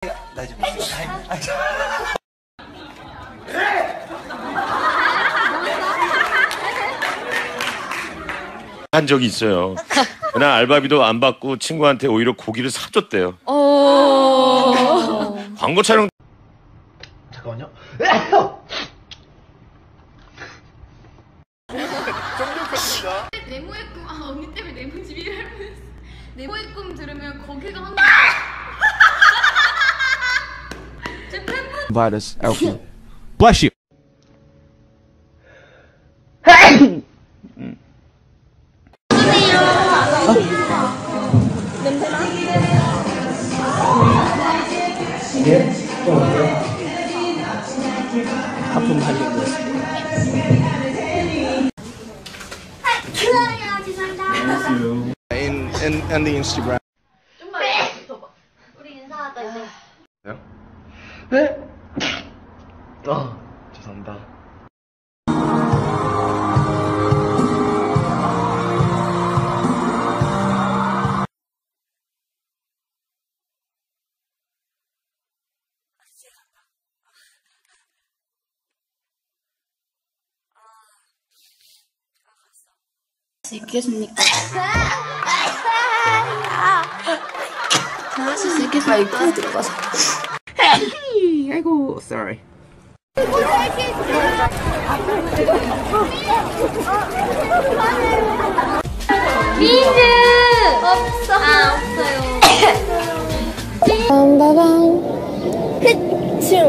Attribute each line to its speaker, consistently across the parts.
Speaker 1: 나 좀 있어.
Speaker 2: 한 적이 있어요. 그날 알바비도 안 받고 친구한테 오히려 고기를 사줬대요. 광고 촬영.
Speaker 1: 잠깐만요.
Speaker 3: 네모의 꿈, 언니 때문에 네모 집이를 뻔했어. 네모의 꿈 들으면 거기가 한 제 팬분
Speaker 4: Invite us, Alfie. Bless you.
Speaker 1: 하품 하려고.
Speaker 3: 죄송합니다.
Speaker 4: In the Instagram.
Speaker 3: 좀만 붙어봐. 우리 인사하다 이제.
Speaker 1: 네? 죄송합니다.
Speaker 3: 수 있겠습니까? 하실 수 있겠습니까? 입구에 들어가서.
Speaker 4: 아이고, sorry.
Speaker 3: 민즈! 없어. 아, 없어요. 그충.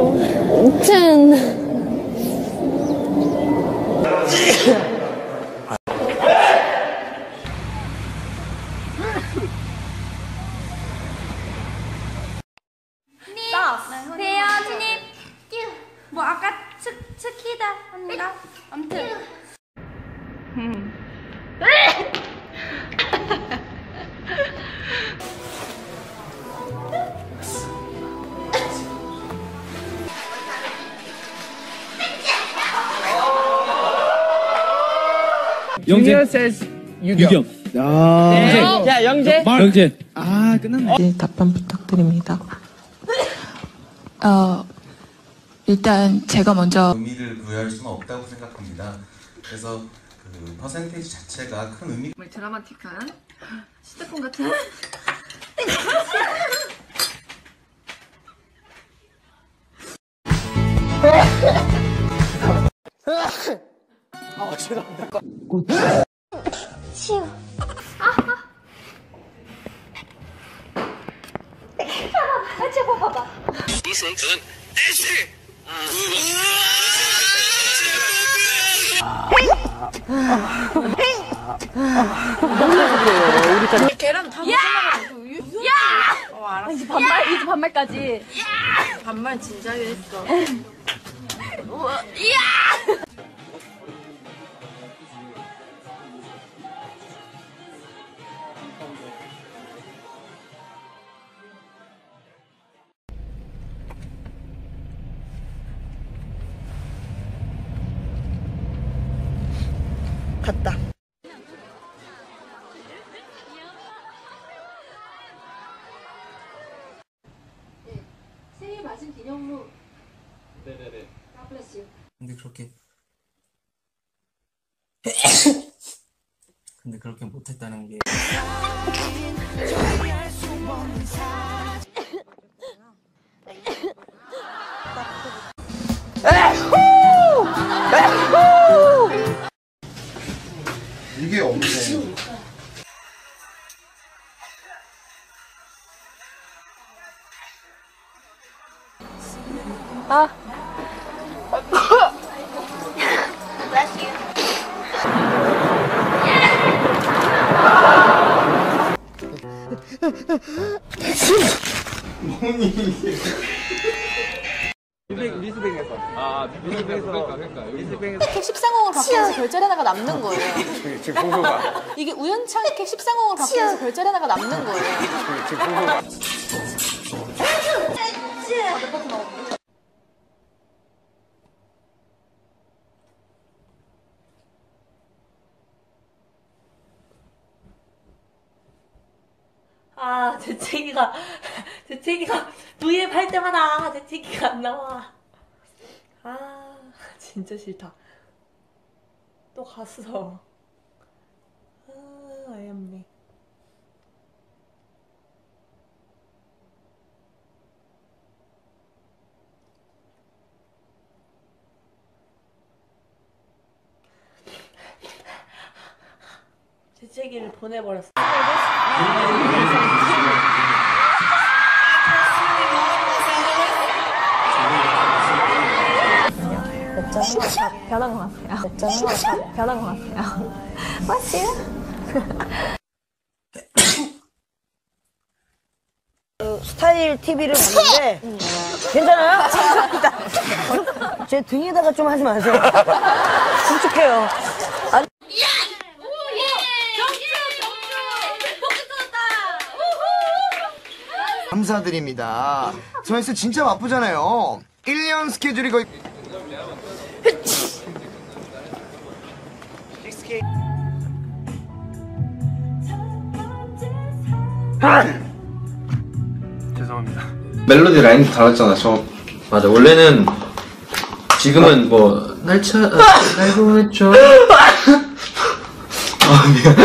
Speaker 3: 배아진님 뭐 아까 스키다 합니다. 아무튼
Speaker 4: 영재 says 유경.
Speaker 1: 야, 영재.
Speaker 4: 영재. 아, 끝났네.
Speaker 5: 네, 답변 부탁드립니다. 일단 제가 먼저
Speaker 6: 의미를 부여할 수는 없다고 생각합니다. 그래서 그 퍼센테이지 자체가 큰 의미.
Speaker 3: 정말 드라마틱한 시트콤 같은
Speaker 1: 죄송합니다.
Speaker 3: 치우. 봐봐. 계란 다 먹으려고. 야! 알았어. 이제 반말까지. 반말 진작에 했어. 야!
Speaker 5: 갔다.
Speaker 3: 생일 맞은 기념으로.
Speaker 1: 네네네.
Speaker 3: God bless you.
Speaker 6: 근데 그렇게 못했다는 게. 이게 없네.
Speaker 1: 리스뱅에서. 아, 리스뱅에서.
Speaker 7: 이렇게 13공을 바꾸면서 별자리 하나가 남는 거예요.
Speaker 1: 지금 공소가.
Speaker 7: 이게 우연치 않게 13공을 바꾸면서 별자리 하나가 남는 거예요.
Speaker 1: 지금 공소가.
Speaker 8: 아, 재채기가 재채기가 V앱 할 때마다 재채기가 안 나와. 아 진짜 싫다. 또 갔어. 아 어이없네. 재채기를 보내버렸어.
Speaker 7: 다 변한 것 같아요. 다 변한 것 같아요.
Speaker 9: 스타일 TV를 봤는데 괜찮아요? 죄송합니다. 제 등에다가 좀 하지 마세요. 끔찍해요. 아니,
Speaker 10: 감사드립니다. 저희스 진짜 바쁘잖아요. 1년 스케줄이 거의
Speaker 1: 죄송합니다.
Speaker 11: 멜로디 라인도 달랐잖아. 저 맞아. 원래는 지금은 뭐 날차 알고 했죠. 아 미안.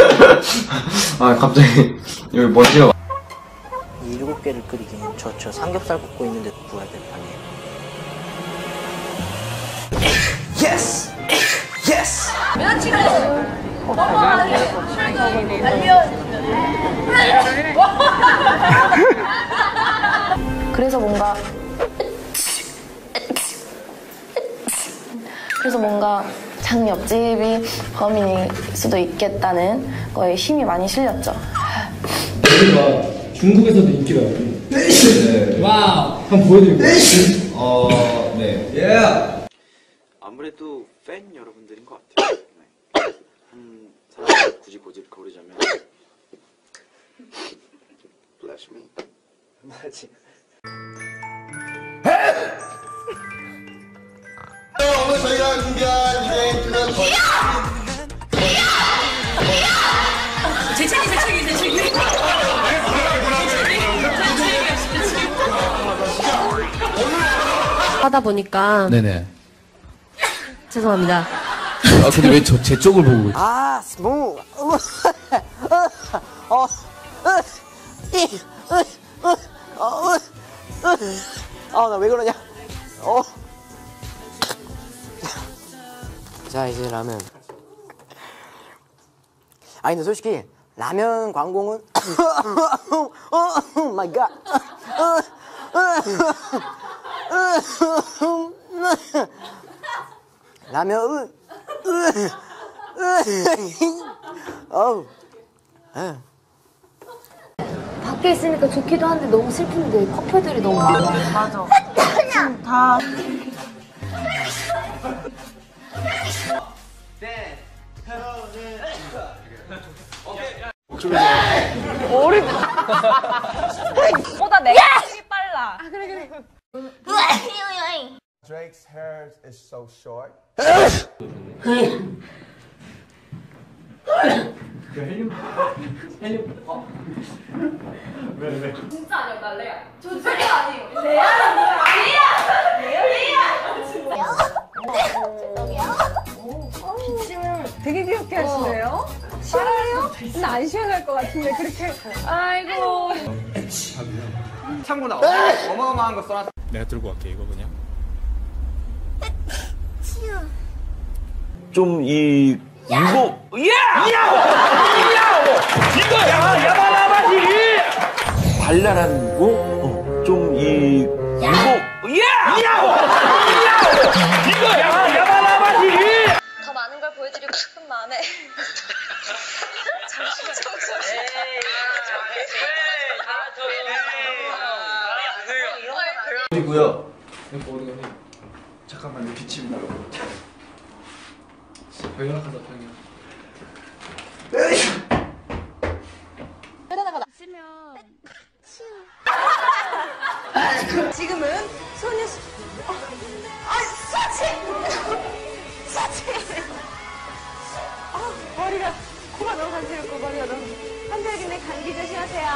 Speaker 11: 아 갑자기 여기 먼지가.
Speaker 9: 이 7개를 끓이기엔 저 삼겹살 굽고 있는데 구워야 될 판이에요. 예스! 예스!
Speaker 3: 며칠을 어머하게 출근이 알면
Speaker 7: 그래서 뭔가 장미 옆집이 범인일 수도 있겠다는 거에 힘이 많이 실렸죠.
Speaker 4: 여기가 중국에서도 인기가 있고. 네. 와우. 한번 보여드릴게요.
Speaker 11: 네.
Speaker 12: 아무래도 팬 여러분들인 것 같아요. 네. 한 사람을 굳이 고르자면 Bless me. 맞지.
Speaker 10: 오늘 저희가 준비한 이벤트는
Speaker 8: 재채기. 하다 보니까
Speaker 4: 네네.
Speaker 8: 죄송합니다.
Speaker 4: 아 근데 왜 제 쪽을 보고 있어?
Speaker 9: 아, 스무. 나 왜 그러냐? 자, 이제 라면. 아니, 근데 솔직히 라면 광고는 오 마이 갓. 라면 어우.
Speaker 3: 밖에 있으니까 좋기도 한데 너무 슬픈데 커플들이 너무 많아.
Speaker 8: 맞아.
Speaker 3: 지금 다
Speaker 7: 보다 내가 힘이 빨라.
Speaker 3: 아 그래.
Speaker 10: Drake's hair is so short.
Speaker 3: 진짜 아니었다 레아. 저 진짜 아니에요. 레아는 뭐야? 레아.
Speaker 7: 기침을 되게 귀엽게 하시네요. 싫어요? 근데 안 시원할 것 같은데 그렇게. 아이고.
Speaker 1: 참고나 어마어마한 거 써놨.
Speaker 4: 내가 들고 갈게 이거 그냥.
Speaker 11: 좀 이 무거. 발랄한 거. 좀 이 무거.
Speaker 3: 더 많은 걸 보여드리고 싶은 마음에.
Speaker 11: 이고요.
Speaker 1: 잠깐만 빛이 뭐? 병약하다 병약.
Speaker 7: 지금은 소녀시. 머리가 코가 너무 간지럽고 머리가 너무. 한별기네 감기 조심하세요.